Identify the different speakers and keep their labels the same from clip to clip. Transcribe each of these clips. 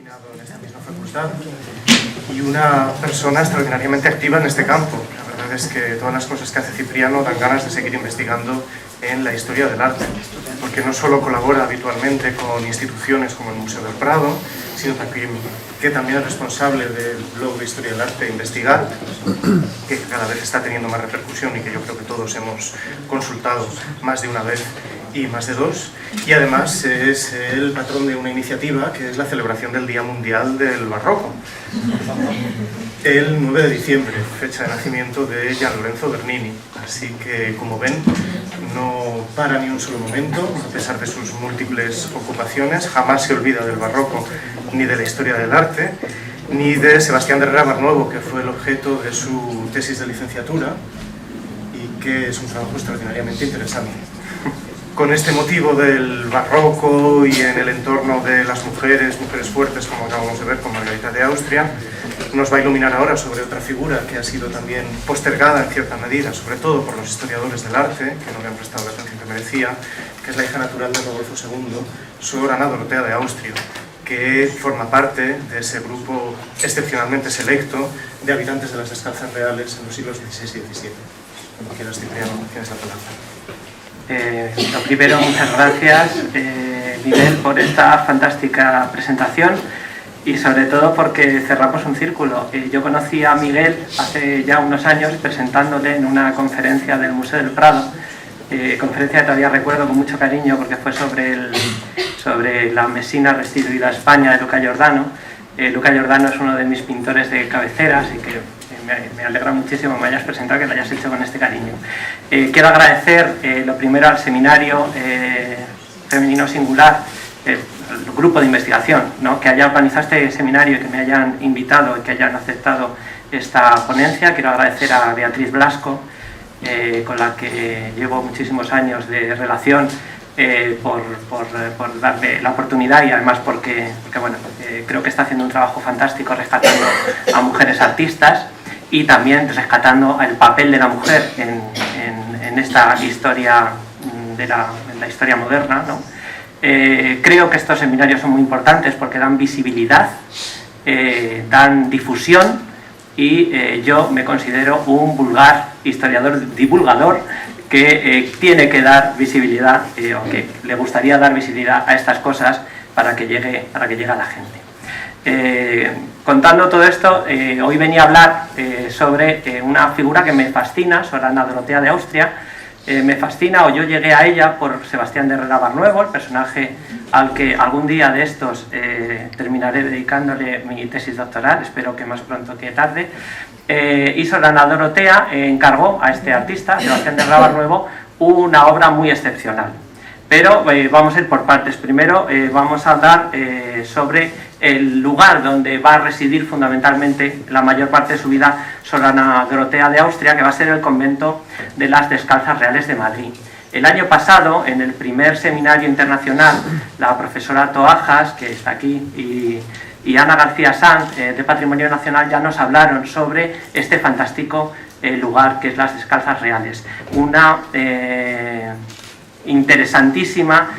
Speaker 1: terminado en esta misma facultad y una persona extraordinariamente activa en este campo. La verdad es que todas las cosas que hace Cipriano dan ganas de seguir investigando en la historia del arte, porque no solo colabora habitualmente con instituciones como el Museo del Prado, sino que también es responsable del blog de Historia del Arte Investigar, que cada vez está teniendo más repercusión y que yo creo que todos hemos consultado más de una vez y más de dos, y además es el patrón de una iniciativa que es la celebración del Día Mundial del Barroco, el 9 de diciembre, fecha de nacimiento de Gian Lorenzo Bernini. Así que, como ven, no para ni un solo momento, a pesar de sus múltiples ocupaciones, jamás se olvida del barroco, ni de la historia del arte, ni de Sebastián de Herrera Barnuevo, que fue el objeto de su tesis de licenciatura y que es un trabajo extraordinariamente interesante. Con este motivo del barroco y en el entorno de las mujeres fuertes, como acabamos de ver con Margarita de Austria, nos va a iluminar ahora sobre otra figura que ha sido también postergada en cierta medida, sobre todo por los historiadores del arte, que no le han prestado la atención que merecía, que es la hija natural de Rodolfo II, Sor Ana Dorotea de Austria, que forma parte de ese grupo excepcionalmente selecto de habitantes de las Descalzas Reales en los siglos XVI y XVII. Cuando quieras, Cipriano, tienes la palabra.
Speaker 2: Lo primero, muchas gracias, Miguel, por esta fantástica presentación y sobre todo porque cerramos un círculo. Yo conocí a Miguel hace ya unos años presentándole en una conferencia del Museo del Prado, conferencia que todavía recuerdo con mucho cariño porque fue sobre la Mesina restituida a España de Luca Giordano. Luca Giordano es uno de mis pintores de cabecera, así que me alegra muchísimo me hayas presentado, que lo hayas hecho con este cariño. Quiero agradecer lo primero al seminario femenino singular, el grupo de investigación, ¿no?, que haya organizado este seminario y que me hayan invitado y que hayan aceptado esta ponencia. Quiero agradecer a Beatriz Blasco, con la que llevo muchísimos años de relación, por darme la oportunidad y además porque bueno, creo que está haciendo un trabajo fantástico rescatando a mujeres artistas y también rescatando el papel de la mujer en esta historia en la historia moderna, ¿no? Creo que estos seminarios son muy importantes porque dan visibilidad, dan difusión y yo me considero un vulgar historiador divulgador que tiene que dar visibilidad o que le gustaría dar visibilidad a estas cosas para que llegue a la gente. Contando todo esto, hoy venía a hablar sobre una figura que me fascina, Sor Ana Dorotea de Austria. Me fascina, o yo llegué a ella por Sebastián de Herrera Barnuevo, el personaje al que algún día de estos terminaré dedicándole mi tesis doctoral, espero que más pronto que tarde. Y Sor Ana Dorotea encargó a este artista, Sebastián de Herrera Barnuevo, una obra muy excepcional. Pero vamos a ir por partes. Primero vamos a hablar sobre el lugar donde va a residir fundamentalmente la mayor parte de su vida Sor Ana Dorotea de Austria, que va a ser el convento de las Descalzas Reales de Madrid. El año pasado, en el primer seminario internacional, la profesora Toajas, que está aquí, y Ana García Sanz, de Patrimonio Nacional, ya nos hablaron sobre este fantástico lugar que es las Descalzas Reales. Una interesantísima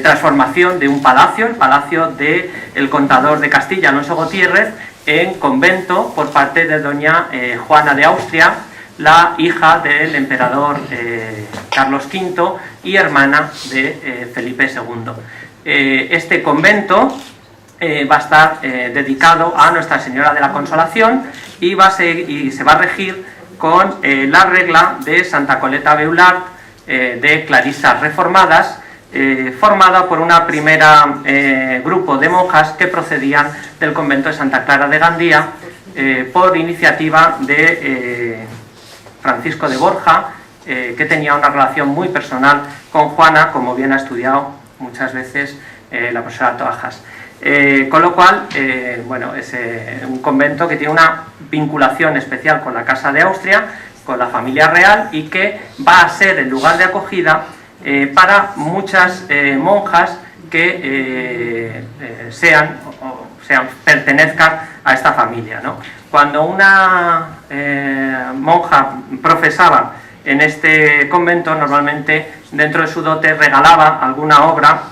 Speaker 2: transformación de un palacio, el palacio del contador de Castilla, Alonso Gutiérrez, en convento por parte de doña Juana de Austria, la hija del emperador Carlos V y hermana de Felipe II. Este convento va a estar dedicado a Nuestra Señora de la Consolación y se va a regir con la regla de Santa Coleta Beulart, de clarisas reformadas, formada por una primera grupo de monjas que procedían del convento de Santa Clara de Gandía, por iniciativa de Francisco de Borja, que tenía una relación muy personal con Juana, como bien ha estudiado muchas veces la profesora Toajas. Con lo cual, bueno, es un convento que tiene una vinculación especial con la Casa de Austria, con la familia real, y que va a ser el lugar de acogida para muchas monjas que pertenezcan a esta familia, ¿no? Cuando una monja profesaba en este convento, normalmente dentro de su dote regalaba alguna obra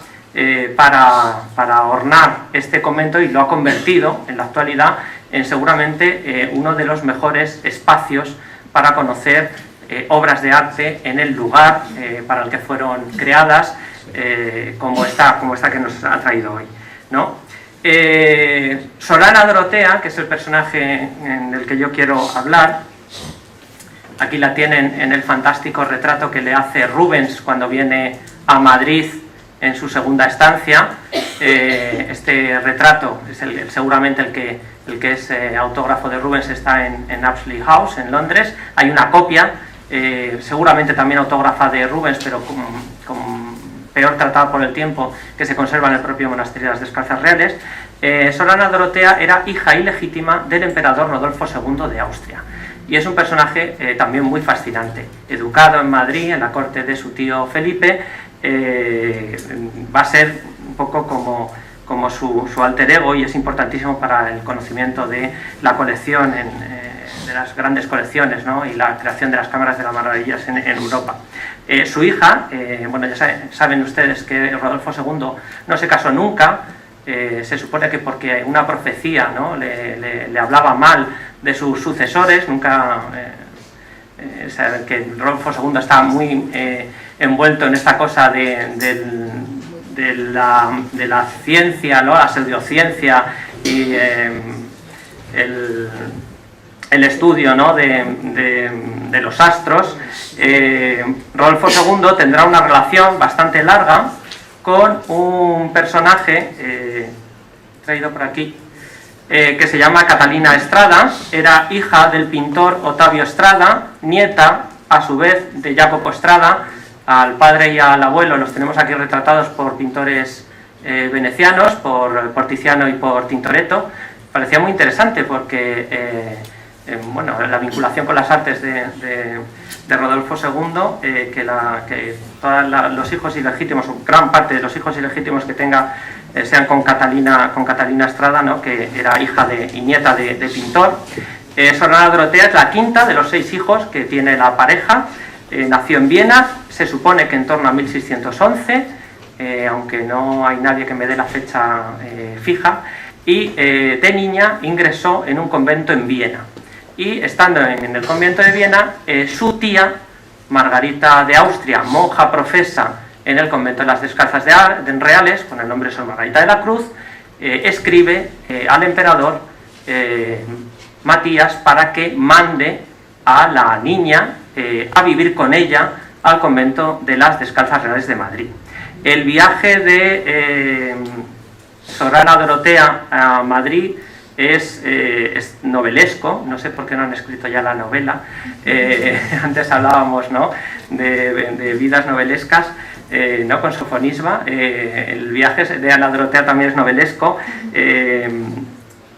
Speaker 2: para ornar este convento, y lo ha convertido en la actualidad en seguramente uno de los mejores espacios para conocer obras de arte en el lugar para el que fueron creadas, como esta que nos ha traído hoy, ¿no? Sorana Dorotea, que es el personaje en el que yo quiero hablar, aquí la tienen en el fantástico retrato que le hace Rubens cuando viene a Madrid en su segunda estancia. Este retrato es seguramente el que es autógrafo de Rubens, está en Apsley House, en Londres. Hay una copia, seguramente también autógrafa de Rubens, pero peor tratada por el tiempo, que se conserva en el propio monasterio de las Descalzas Reales. Sorana Dorotea era hija ilegítima del emperador Rodolfo II de Austria, y es un personaje también muy fascinante. Educado en Madrid, en la corte de su tío Felipe, va a ser un poco como su alter ego, y es importantísimo para el conocimiento de la colección, de las grandes colecciones, ¿no? Y la creación de las cámaras de las maravillas en Europa. Su hija, bueno, ya saben ustedes que Rodolfo II no se casó nunca. Se supone que porque una profecía, ¿no?, le hablaba mal de sus sucesores. Nunca saben que Rodolfo II está muy envuelto en esta cosa de la ciencia, ¿no?, la pseudociencia y el estudio, ¿no?, de los astros. Rodolfo II tendrá una relación bastante larga con un personaje traído por aquí, que se llama Catalina Estrada. Era hija del pintor Ottavio Estrada, nieta a su vez de Jacopo Estrada. Al padre y al abuelo los tenemos aquí retratados por pintores venecianos, por Tiziano y por Tintoretto. Parecía muy interesante porque bueno, la vinculación con las artes de Rodolfo II, que todos los hijos ilegítimos, o gran parte de los hijos ilegítimos que tenga, sean con Catalina Estrada, ¿no?, que era hija y nieta de pintor. Sorana Dorotea es la quinta de los 6 hijos que tiene la pareja. Nació en Viena, se supone que en torno a 1611, aunque no hay nadie que me dé la fecha fija, y de niña ingresó en un convento en Viena. Y estando en el convento de Viena, su tía, Margarita de Austria, monja profesa en el convento de las Descalzas Reales, con el nombre de Sor Margarita de la Cruz, escribe al emperador Matías para que mande a la niña a vivir con ella al convento de las Descalzas Reales de Madrid. El viaje de Sorana Dorotea a Madrid es novelesco. No sé por qué no han escrito ya la novela. Antes hablábamos, ¿no?, de vidas novelescas, ¿no?, con Sofonisba. El viaje de Ana Dorotea también es novelesco.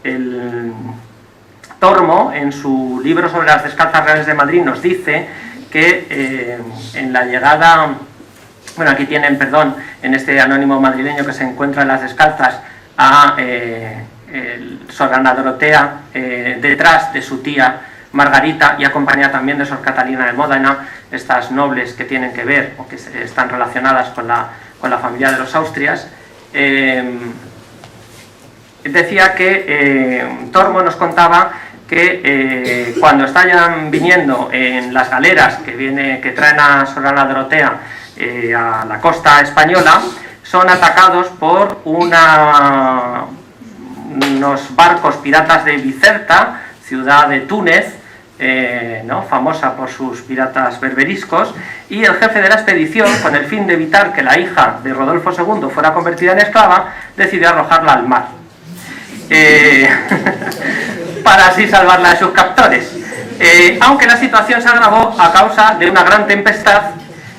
Speaker 2: El Tormo, en su libro sobre las Descalzas Reales de Madrid, nos dice que en la llegada, bueno, aquí tienen, perdón, en este anónimo madrileño que se encuentra en las Descalzas, a Sorana Dorotea detrás de su tía Margarita, y acompañada también de Sor Catalina de Módena, estas nobles que tienen que ver o que están relacionadas con la familia de los Austrias. Decía que Tormo nos contaba que cuando están viniendo en las galeras que traen a Sorana Dorotea a la costa española, son atacados por unos barcos piratas de Bizerta, ciudad de Túnez, ¿no?, famosa por sus piratas berberiscos, y el jefe de la expedición, con el fin de evitar que la hija de Rodolfo II fuera convertida en esclava, decidió arrojarla al mar, para así salvarla de sus captores. Aunque la situación se agravó a causa de una gran tempestad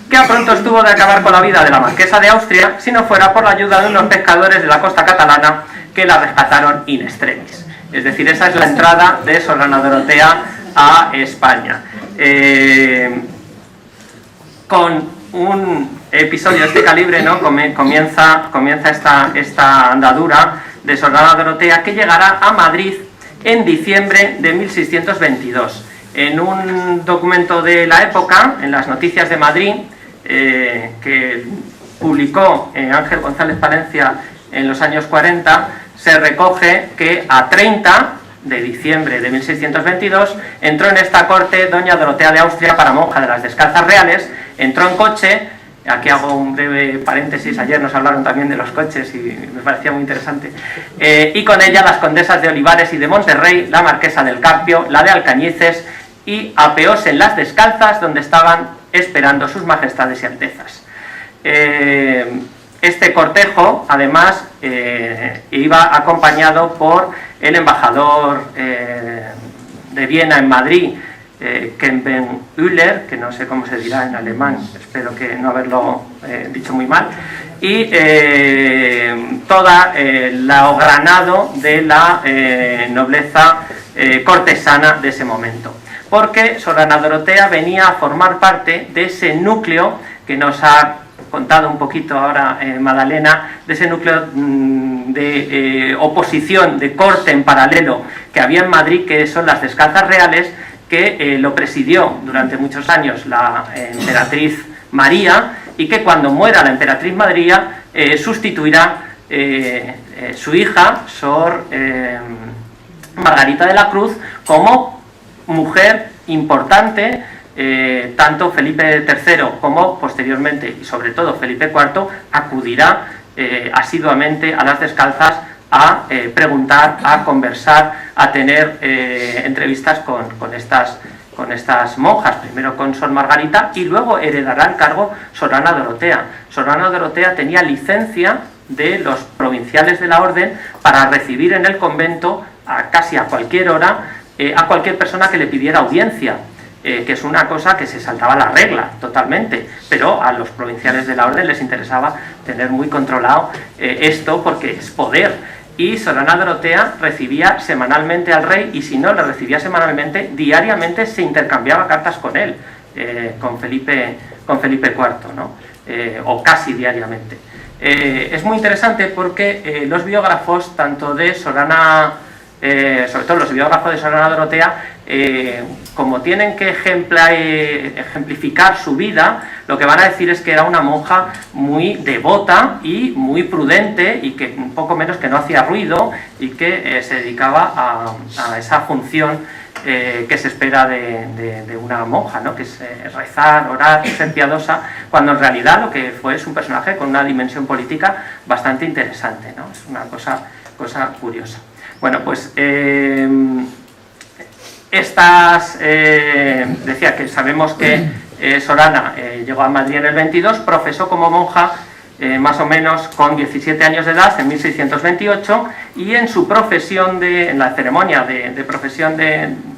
Speaker 2: que a pronto estuvo de acabar con la vida de la marquesa de Austria, si no fuera por la ayuda de unos pescadores de la costa catalana que la rescataron in extremis. Es decir, esa es la entrada de Sorana Dorotea a España. Con un episodio de este calibre, ¿no?, comienza esta andadura de Sorana Dorotea, que llegará a Madrid en diciembre de 1622. En un documento de la época, en las Noticias de Madrid, que publicó Ángel González Palencia en los años 40, se recoge que a 30 de diciembre de 1622 entró en esta corte doña Dorotea de Austria para monja de las Descalzas Reales, entró en coche. Aquí hago un breve paréntesis, ayer nos hablaron también de los coches y me parecía muy interesante, y con ella las condesas de Olivares y de Monterrey, la marquesa del Carpio, la de Alcañices, y apeóse en las Descalzas, donde estaban esperando sus majestades y altezas. Este cortejo, además, iba acompañado por el embajador de Viena en Madrid, Kempen Uller, que no sé cómo se dirá en alemán, espero que no haberlo dicho muy mal, y toda la granado de la nobleza cortesana de ese momento, porque Sorana Dorotea venía a formar parte de ese núcleo que nos ha contado un poquito ahora Madalena, de ese núcleo de oposición, de corte en paralelo que había en Madrid, que son las Descalzas Reales, que lo presidió durante muchos años la emperatriz María, y que cuando muera la emperatriz María sustituirá su hija, Sor Margarita de la Cruz, como mujer importante. Tanto Felipe III como posteriormente, y sobre todo Felipe IV, acudirá asiduamente a las Descalzas a preguntar, a conversar, a tener entrevistas con estas monjas, primero con Sor Margarita y luego heredará el cargo Sorana Dorotea. Sorana Dorotea tenía licencia de los provinciales de la orden para recibir en el convento casi a cualquier hora a cualquier persona que le pidiera audiencia. Que es una cosa que se saltaba la regla totalmente, pero a los provinciales de la orden les interesaba tener muy controlado esto, porque es poder. Y Sorana Dorotea recibía semanalmente al rey, y si no le recibía semanalmente, diariamente se intercambiaba cartas con él, con Felipe IV, ¿no? O casi diariamente. Es muy interesante porque los biógrafos, tanto de Sorana, sobre todo los biógrafos de Sorana Dorotea, como tienen que ejemplificar su vida, lo que van a decir es que era una monja muy devota y muy prudente, y que un poco menos que no hacía ruido, y que se dedicaba a esa función que se espera de una monja, ¿no? Que es rezar, orar, ser piadosa, cuando en realidad lo que fue es un personaje con una dimensión política bastante interesante, ¿no? Es una cosa curiosa. Bueno, pues decía que sabemos que Sorana llegó a Madrid en el 22, profesó como monja más o menos con 17 años de edad en 1628, y en su profesión, en la ceremonia de profesión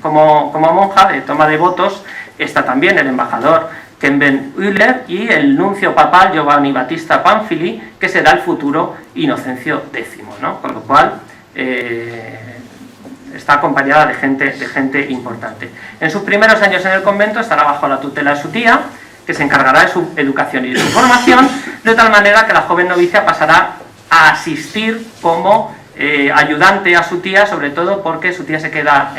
Speaker 2: como monja, de toma de votos, está también el embajador Kempen Uller y el nuncio papal Giovanni Battista Pamphili, que será el futuro Inocencio X, ¿no? Con lo cual está acompañada de gente importante. En sus primeros años en el convento estará bajo la tutela de su tía, que se encargará de su educación y de su formación, de tal manera que la joven novicia pasará a asistir como ayudante a su tía, sobre todo porque su tía se queda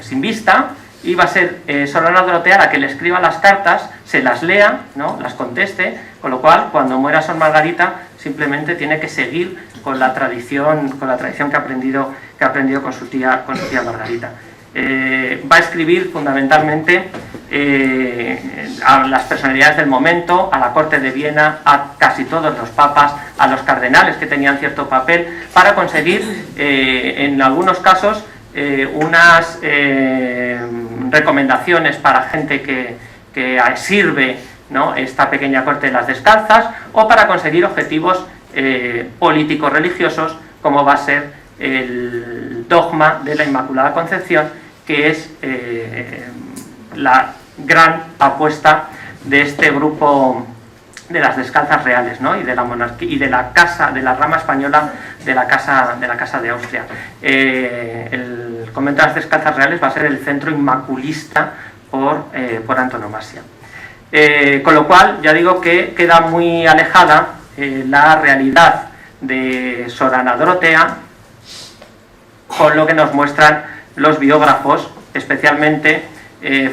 Speaker 2: sin vista, y va a ser Sorana Dorotea la que le escriba las cartas, se las lea, ¿no? Las conteste, con lo cual cuando muera Sor Margarita simplemente tiene que seguir con la tradición que ha aprendido con su tía Margarita. Va a escribir fundamentalmente a las personalidades del momento, a la corte de Viena, a casi todos los papas, a los cardenales que tenían cierto papel, para conseguir en algunos casos unas recomendaciones para gente que sirve, ¿no?, esta pequeña corte de las Descalzas, o para conseguir objetivos políticos religiosos, como va a ser el dogma de la Inmaculada Concepción, que es la gran apuesta de este grupo de las Descalzas Reales, ¿no?, y de la monarquía y de la rama española de la casa de Austria. El convento de las Descalzas Reales va a ser el centro inmaculista por antonomasia. Con lo cual, ya digo que queda muy alejada la realidad de Sorana Dorotea con lo que nos muestran los biógrafos, especialmente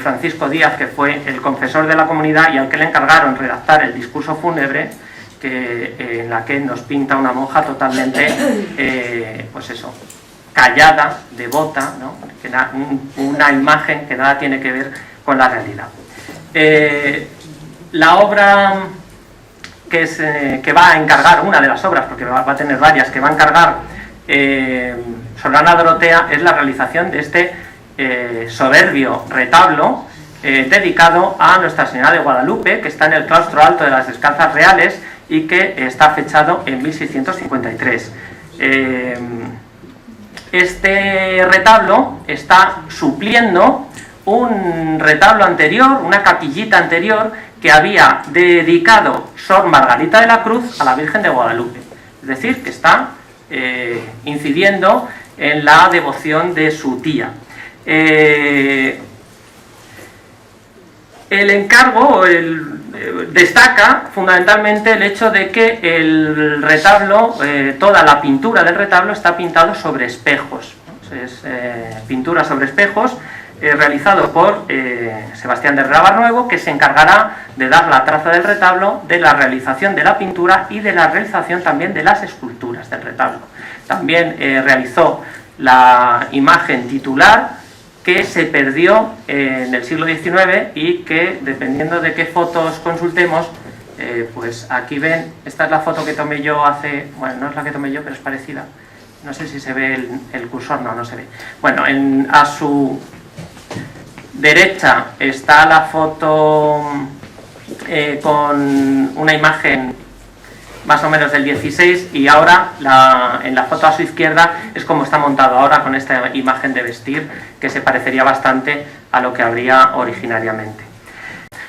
Speaker 2: Francisco Díaz, que fue el confesor de la comunidad y al que le encargaron redactar el discurso fúnebre, en la que nos pinta una monja totalmente, pues eso, callada, devota, ¿no? Una imagen que nada tiene que ver con la realidad. La obra que va a encargar, una de las obras, porque va a tener varias, que va a encargar Sorana Dorotea, es la realización de este soberbio retablo dedicado a Nuestra Señora de Guadalupe, que está en el claustro alto de las Descalzas Reales y que está fechado en 1653. Este retablo está supliendo un retablo anterior, una capillita anterior que había dedicado Sor Margarita de la Cruz a la Virgen de Guadalupe. Es decir, que está incidiendo en la devoción de su tía. El encargo destaca fundamentalmente el hecho de que el retablo, toda la pintura del retablo está pintado sobre espejos, ¿no? Es pintura sobre espejos, realizado por Sebastián de Rabarnuevo, que se encargará de dar la traza del retablo, de la realización de la pintura y de la realización también de las esculturas del retablo. También realizó la imagen titular, que se perdió en el siglo XIX y que, dependiendo de qué fotos consultemos, pues aquí ven, esta es la foto que tomé yo hace, bueno, no es la que tomé yo, pero es parecida. No sé si se ve el cursor, no se ve. Bueno, a su derecha está la foto con una imagen más o menos del 16, y ahora en la foto a su izquierda es como está montado ahora, con esta imagen de vestir que se parecería bastante a lo que habría originariamente.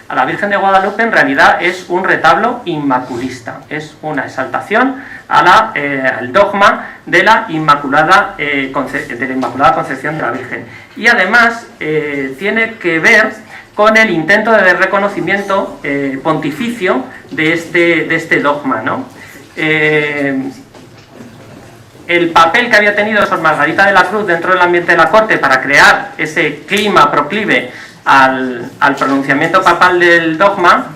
Speaker 2: A la Virgen de Guadalupe en realidad es un retablo inmaculista, es una exaltación al dogma de la Inmaculada Concepción de la Virgen, y además tiene que ver con el intento de reconocimiento pontificio de este dogma, ¿no? El papel que había tenido Sor Margarita de la Cruz dentro del ambiente de la corte para crear ese clima proclive al pronunciamiento papal del dogma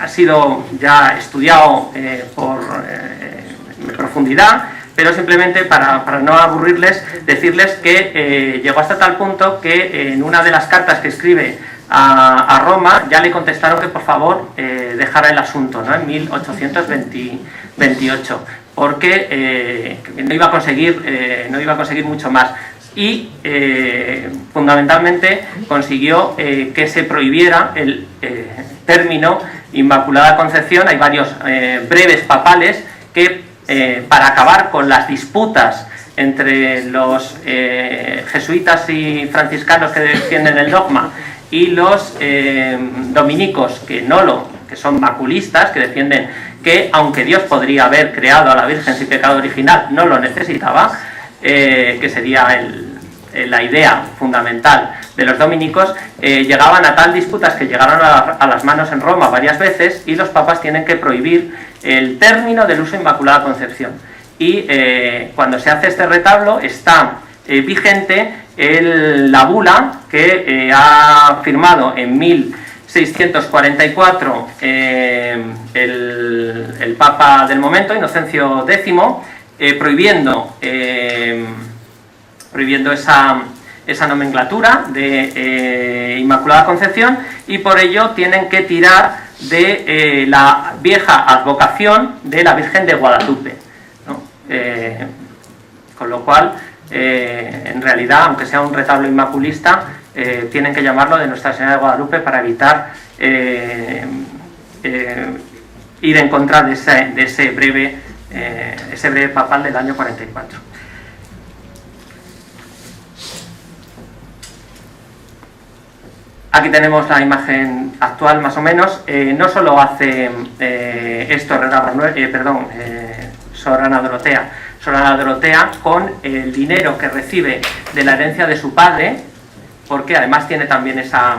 Speaker 2: ha sido ya estudiado en profundidad, pero simplemente para no aburrirles, decirles que llegó hasta tal punto que en una de las cartas que escribe a Roma ya le contestaron que por favor dejara el asunto, ¿no? En 1828, porque no iba a conseguir mucho más. Y fundamentalmente consiguió que se prohibiera el término Inmaculada Concepción. Hay varios breves papales que para acabar con las disputas entre los jesuitas y franciscanos que defienden el dogma y los dominicos que son maculistas, que defienden que aunque Dios podría haber creado a la Virgen sin pecado original, no lo necesitaba, que sería la idea fundamental de los dominicos, llegaban a tal disputas que llegaron a las manos en Roma varias veces, y los papas tienen que prohibir el término del uso de Inmaculada Concepción. Y cuando se hace este retablo está vigente la bula que ha firmado en 1644 el Papa del momento, Inocencio X, prohibiendo esa nomenclatura de Inmaculada Concepción, y por ello tienen que tirar de la vieja advocación de la Virgen de Guadalupe, ¿no? Con lo cual, en realidad, aunque sea un retablo inmaculista, tienen que llamarlo de Nuestra Señora de Guadalupe para evitar ir en contra de ese breve papal del año 44. Aquí tenemos la imagen actual, más o menos. No solo hace esto Sorana Dorotea con el dinero que recibe de la herencia de su padre, porque además tiene también esa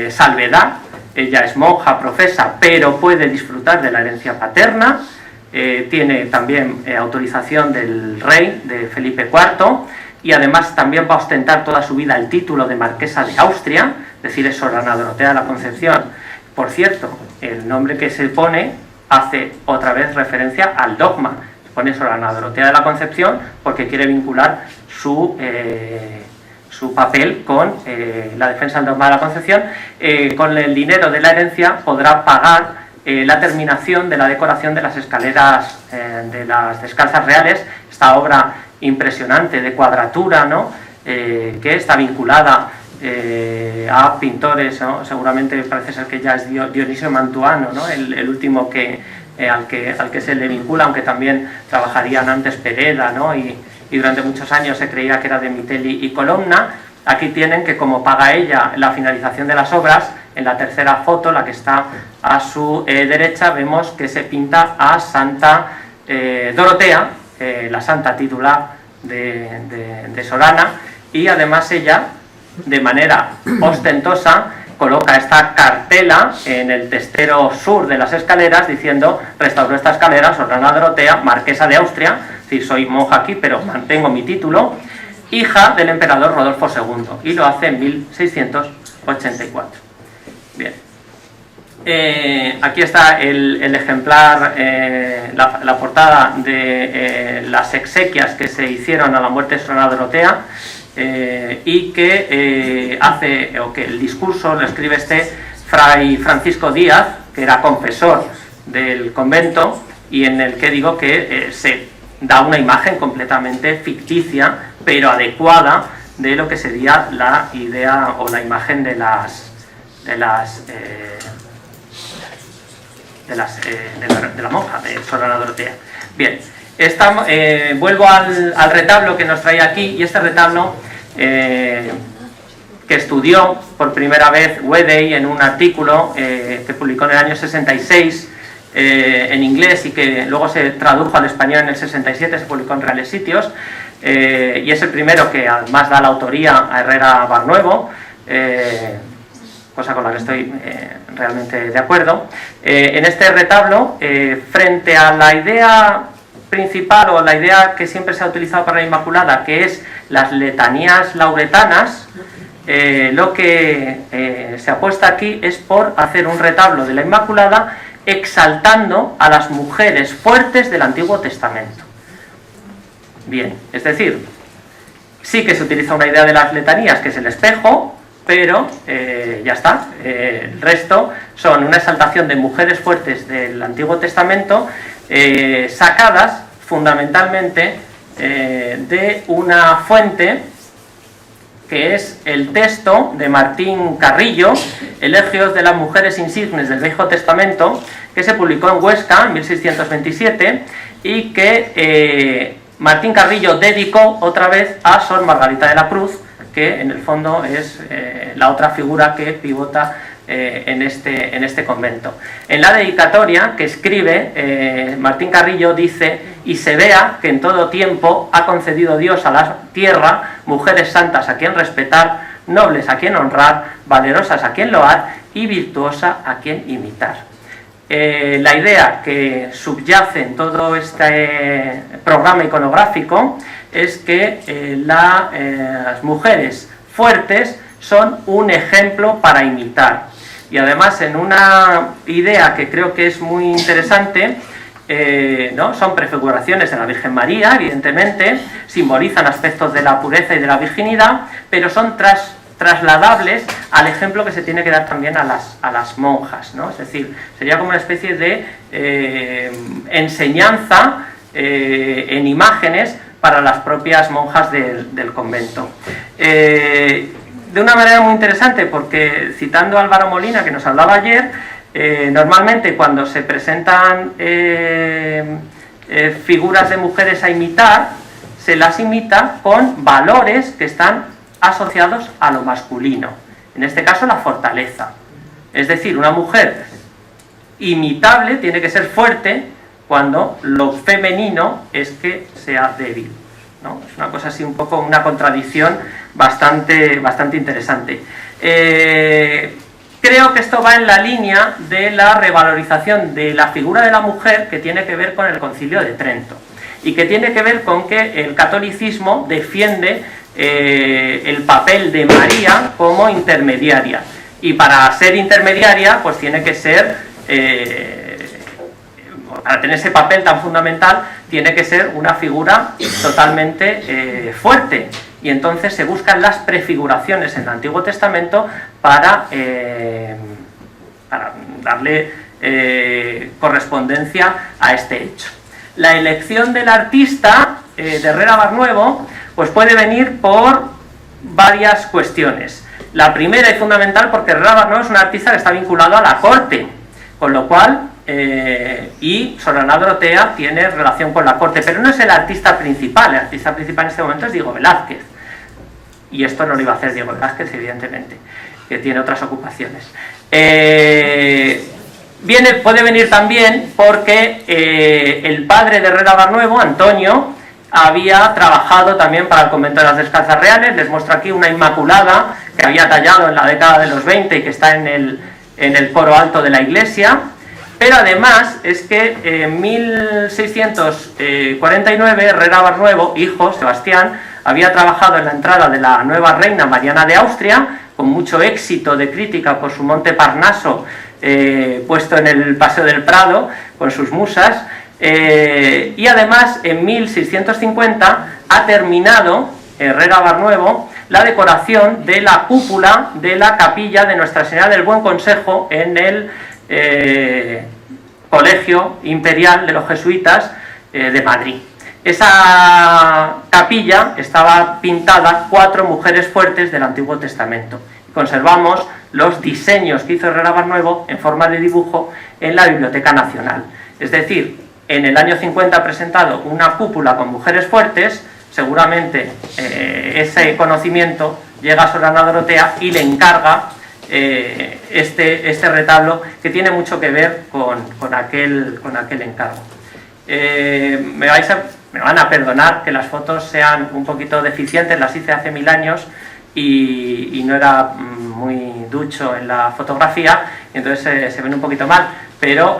Speaker 2: salvedad. Ella es monja, profesa, pero puede disfrutar de la herencia paterna. Tiene también autorización del rey, de Felipe IV, y además también va a ostentar toda su vida el título de Marquesa de Austria, es decir, es Sor Dorotea de la Concepción. Por cierto, el nombre que se pone hace otra vez referencia al dogma. Se pone Sor Dorotea de la Concepción porque quiere vincular su papel con la defensa del dogma de la Concepción. Con el dinero de la herencia podrá pagar la terminación de la decoración de las escaleras de las Descalzas Reales, esta obra impresionante de cuadratura, ¿no? Que está vinculada a pintores, ¿no? Seguramente parece ser que ya es Dionisio Mantuano, ¿no? el último al que se le vincula, aunque también trabajarían antes Pereda, ¿no? y durante muchos años se creía que era de Mitelli y Colonna. Aquí tienen que, como paga ella la finalización de las obras, en la tercera foto, la que está a su derecha, vemos que se pinta a Santa Dorotea, la santa titular de Sorana, y además ella, de manera ostentosa, coloca esta cartela en el testero sur de las escaleras diciendo: restauró esta escalera Sorana Dorotea, marquesa de Austria, es decir, soy monja aquí pero mantengo mi título, hija del emperador Rodolfo II, y lo hace en 1684. Bien, aquí está el ejemplar, la portada de las exequias que se hicieron a la muerte de Sorana Dorotea, y que que el discurso lo escribe fray Francisco Díaz, que era confesor del convento, y en el que digo que se da una imagen completamente ficticia pero adecuada de lo que sería la idea o la imagen de la monja de Sorana Dorotea. Bien, vuelvo al retablo que nos trae aquí, y este retablo que estudió por primera vez Wedey en un artículo que publicó en el año 66 en inglés, y que luego se tradujo al español en el 67, se publicó en Reales Sitios, y es el primero que además da la autoría a Herrera Barnuevo, cosa con la que estoy realmente de acuerdo. En este retablo, frente a la idea principal, o la idea que siempre se ha utilizado para la Inmaculada, que es las letanías lauretanas, lo que se apuesta aquí es por hacer un retablo de la Inmaculada exaltando a las mujeres fuertes del Antiguo Testamento. Bien, es decir, sí que se utiliza una idea de las letanías, que es el espejo, pero ya está. El resto son una exaltación de mujeres fuertes del Antiguo Testamento, sacadas fundamentalmente de una fuente que es el texto de Martín Carrillo, Elegios de las mujeres insignes del Viejo Testamento, que se publicó en Huesca en 1627, y que Martín Carrillo dedicó otra vez a Sor Margarita de la Cruz, que en el fondo es la otra figura que pivota en este convento. En la dedicatoria que escribe Martín Carrillo dice: y se vea que en todo tiempo ha concedido Dios a la tierra mujeres santas a quien respetar, nobles a quien honrar, valerosas a quien loar y virtuosa a quien imitar. La idea que subyace en todo este programa iconográfico es que las mujeres fuertes son un ejemplo para imitar, y además en una idea que creo que es muy interesante, ¿no? Son prefiguraciones de la Virgen María, evidentemente, simbolizan aspectos de la pureza y de la virginidad, pero son trasladables al ejemplo que se tiene que dar también a las monjas, ¿no? Es decir, sería como una especie de enseñanza en imágenes para las propias monjas del convento. De una manera muy interesante, porque citando a Álvaro Molina, que nos hablaba ayer, normalmente cuando se presentan figuras de mujeres a imitar, se las imita con valores que están asociados a lo masculino, en este caso la fortaleza. Es decir, una mujer imitable tiene que ser fuerte cuando lo femenino es que sea débil, ¿no? Es una cosa así, un poco una contradicción bastante interesante. Creo que esto va en la línea de la revalorización de la figura de la mujer, que tiene que ver con el Concilio de Trento, y que tiene que ver con que el catolicismo defiende el papel de María como intermediaria, y para ser intermediaria pues tiene que ser, para tener ese papel tan fundamental, tiene que ser una figura totalmente fuerte, y entonces se buscan las prefiguraciones en el Antiguo Testamento para darle correspondencia a este hecho. La elección del artista de Herrera Barnuevo pues puede venir por varias cuestiones. La primera y fundamental, porque Herrera Barnuevo es un artista que está vinculado a la corte, con lo cual y Sor Ana Dorotea tiene relación con la corte, pero no es el artista principal. El artista principal en este momento es Diego Velázquez, y esto no lo iba a hacer Diego Velázquez, evidentemente, que tiene otras ocupaciones. Puede venir también porque el padre de Herrera Barnuevo, Antonio, había trabajado también para el convento de las Descalzas Reales. Les muestro aquí una Inmaculada que había tallado en la década de los 20 y que está en el coro alto de la iglesia. Pero además es que en 1649 Herrera Barnuevo, hijo, Sebastián, había trabajado en la entrada de la nueva reina Mariana de Austria, con mucho éxito de crítica por su monte Parnaso, puesto en el Paseo del Prado, con sus musas, y además en 1650 ha terminado Herrera Barnuevo la decoración de la cúpula de la capilla de Nuestra Señora del Buen Consejo en el Colegio Imperial de los Jesuitas de Madrid. Esa capilla estaba pintada 4 mujeres fuertes del Antiguo Testamento. Conservamos los diseños que hizo Herrera Barnuevo en forma de dibujo en la Biblioteca Nacional. Es decir, en el año 50 ha presentado una cúpula con mujeres fuertes. Seguramente ese conocimiento llega a Sor Ana Dorotea y le encarga este retablo, que tiene mucho que ver con aquel encargo. Me van a perdonar que las fotos sean un poquito deficientes, las hice hace 1000 años y no era muy ducho en la fotografía, y entonces se ven un poquito mal, pero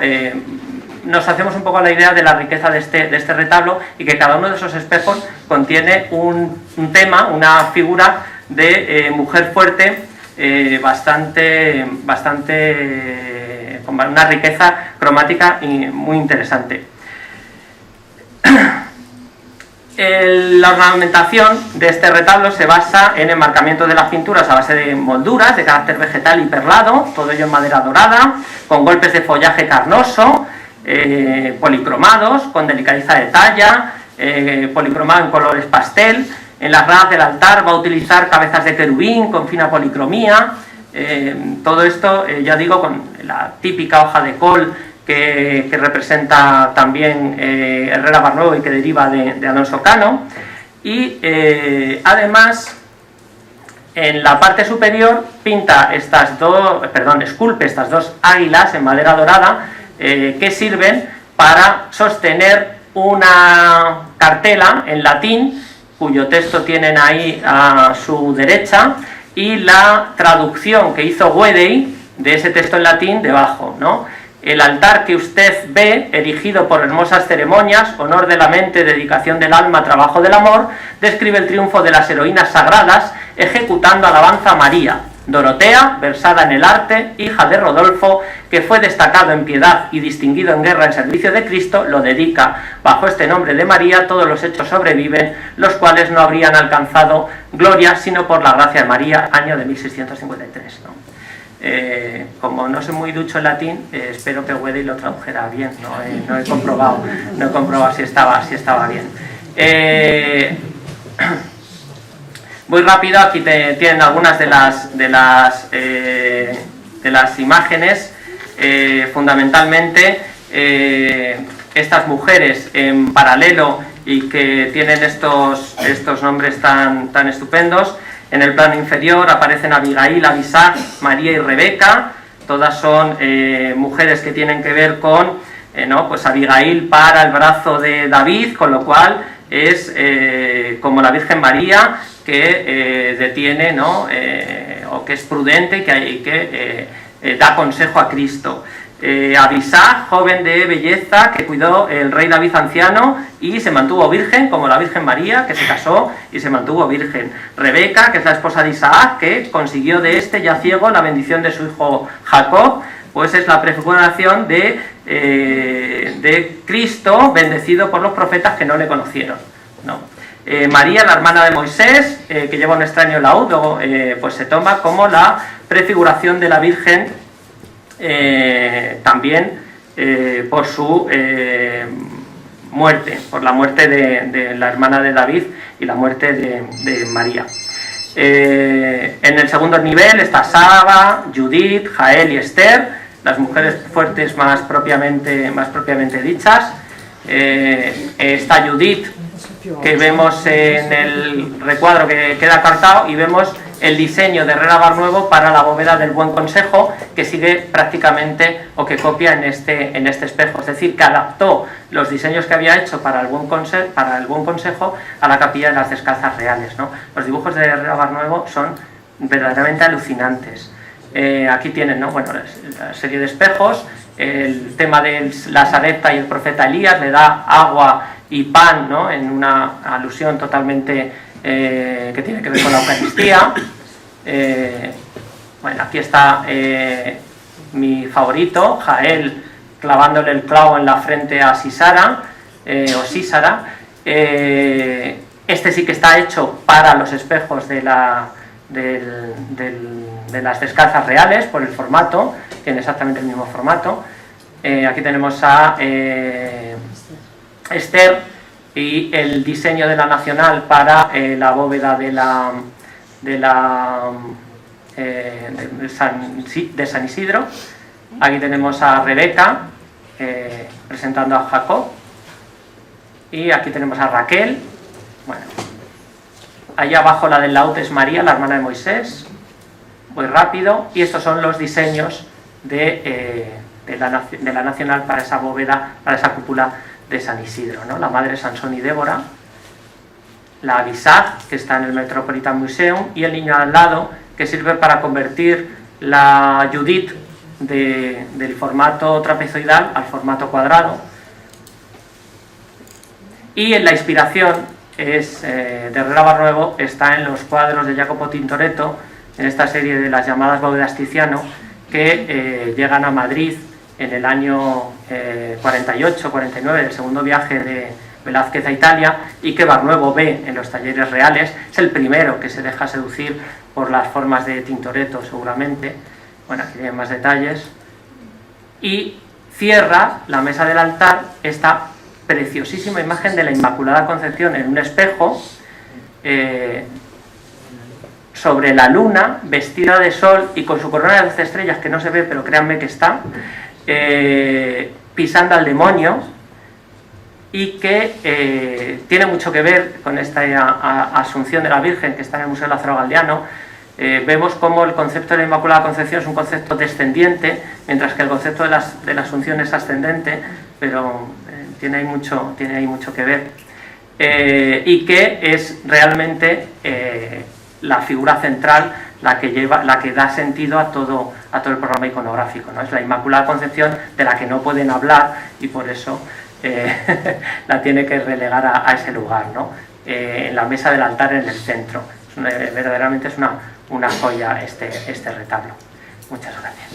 Speaker 2: nos hacemos un poco la idea de la riqueza de este retablo, y que cada uno de esos espejos contiene un tema, una figura de mujer fuerte, con una riqueza cromática y muy interesante. La ornamentación de este retablo se basa en enmarcamiento de las pinturas a base de molduras de carácter vegetal y perlado, todo ello en madera dorada, con golpes de follaje carnoso, policromados, con delicadeza de talla, policromado en colores pastel. En las gradas del altar va a utilizar cabezas de querubín con fina policromía. Todo esto, ya digo, con la típica hoja de col que representa también Herrera Barnuevo y que deriva de Alonso Cano. Y además, en la parte superior esculpe estas dos águilas en madera dorada, que sirven para sostener una cartela en latín, cuyo texto tienen ahí a su derecha, y la traducción que hizo Wedey de ese texto en latín debajo, ¿no? El altar que usted ve, erigido por hermosas ceremonias, honor de la mente, dedicación del alma, trabajo del amor, describe el triunfo de las heroínas sagradas, ejecutando alabanza a María. Dorotea, versada en el arte, hija de Rodolfo, que fue destacado en piedad y distinguido en guerra en servicio de Cristo, lo dedica. Bajo este nombre de María todos los hechos sobreviven, los cuales no habrían alcanzado gloria sino por la gracia de María, año de 1653, ¿no? Como no soy muy ducho en latín, espero que Wedey lo tradujera bien, no he comprobado si estaba bien. Muy rápido, aquí tienen algunas de las imágenes. Fundamentalmente estas mujeres en paralelo y que tienen estos nombres tan estupendos. En el plano inferior aparecen Abigail, Abisag, María y Rebeca. Todas son mujeres que tienen que ver con pues Abigail para el brazo de David, con lo cual es como la Virgen María, que detiene, o que es prudente y que da consejo a Cristo. Abisag, joven de belleza que cuidó el rey David anciano y se mantuvo virgen, como la Virgen María, que se casó y se mantuvo virgen. Rebeca, que es la esposa de Isaac, que consiguió de este ya ciego la bendición de su hijo Jacob, pues es la prefiguración de Cristo bendecido por los profetas que no le conocieron, ¿no? María, la hermana de Moisés, que lleva un extraño laúd, luego pues se toma como la prefiguración de la Virgen, también por su muerte, por la muerte de la hermana de David y la muerte de María. En el segundo nivel está Saba, Judith, Jael y Esther, las mujeres fuertes más propiamente dichas. Está Judith, que vemos en el recuadro que queda cartado, y vemos el diseño de Herrera Barnuevo para la bóveda del Buen Consejo, que sigue prácticamente o que copia en este espejo, es decir, que adaptó los diseños que había hecho para el Buen Consejo a la capilla de las Descalzas Reales, ¿no? Los dibujos de Herrera Barnuevo son verdaderamente alucinantes. Aquí tienen, ¿no? Bueno, la serie de espejos, el tema de la Sarepta y el profeta Elías, le da agua y pan, ¿no? En una alusión totalmente que tiene que ver con la Eucaristía. Bueno, aquí está mi favorito, Jael, clavándole el clavo en la frente a Sísara, o Sísara. Este sí que está hecho para los espejos de las Descalzas Reales, por el formato, tiene exactamente el mismo formato. Aquí tenemos a Esther y el diseño de la Nacional para la bóveda de San Isidro. Aquí tenemos a Rebeca presentando a Jacob, y aquí tenemos a Raquel. Bueno, allá abajo la del laúd es María, la hermana de Moisés, muy rápido, y estos son los diseños de la Nacional para esa bóveda, para esa cúpula de San Isidro, ¿no? La madre Sansón y Débora, la Abisag, que está en el Metropolitan Museum, y el niño al lado, que sirve para convertir la Judith del formato trapezoidal al formato cuadrado. Y en la inspiración de Herrera Barnuevo está en los cuadros de Jacopo Tintoretto, en esta serie de las llamadas bóvedas Tiziano, que llegan a Madrid en el año 48-49 del segundo viaje de Velázquez a Italia, y que Barnuevo ve en los talleres reales. Es el primero que se deja seducir por las formas de Tintoretto, seguramente. Bueno, aquí tienen más detalles. Y cierra la mesa del altar esta preciosísima imagen de la Inmaculada Concepción en un espejo, sobre la luna, vestida de sol y con su corona de 12 estrellas, que no se ve, pero créanme que está, pisando al demonio, y que tiene mucho que ver con esta Asunción de la Virgen que está en el Museo Lázaro Galdiano. Vemos cómo el concepto de la Inmaculada Concepción es un concepto descendiente, mientras que el concepto de la Asunción es ascendente, pero tiene ahí mucho que ver, y que es realmente la figura central la que da sentido a todo el programa iconográfico, ¿no? Es la Inmaculada Concepción, de la que no pueden hablar, y por eso la tiene que relegar a ese lugar, ¿no? En la mesa del altar en el centro. Verdaderamente es una joya este retablo. Muchas gracias.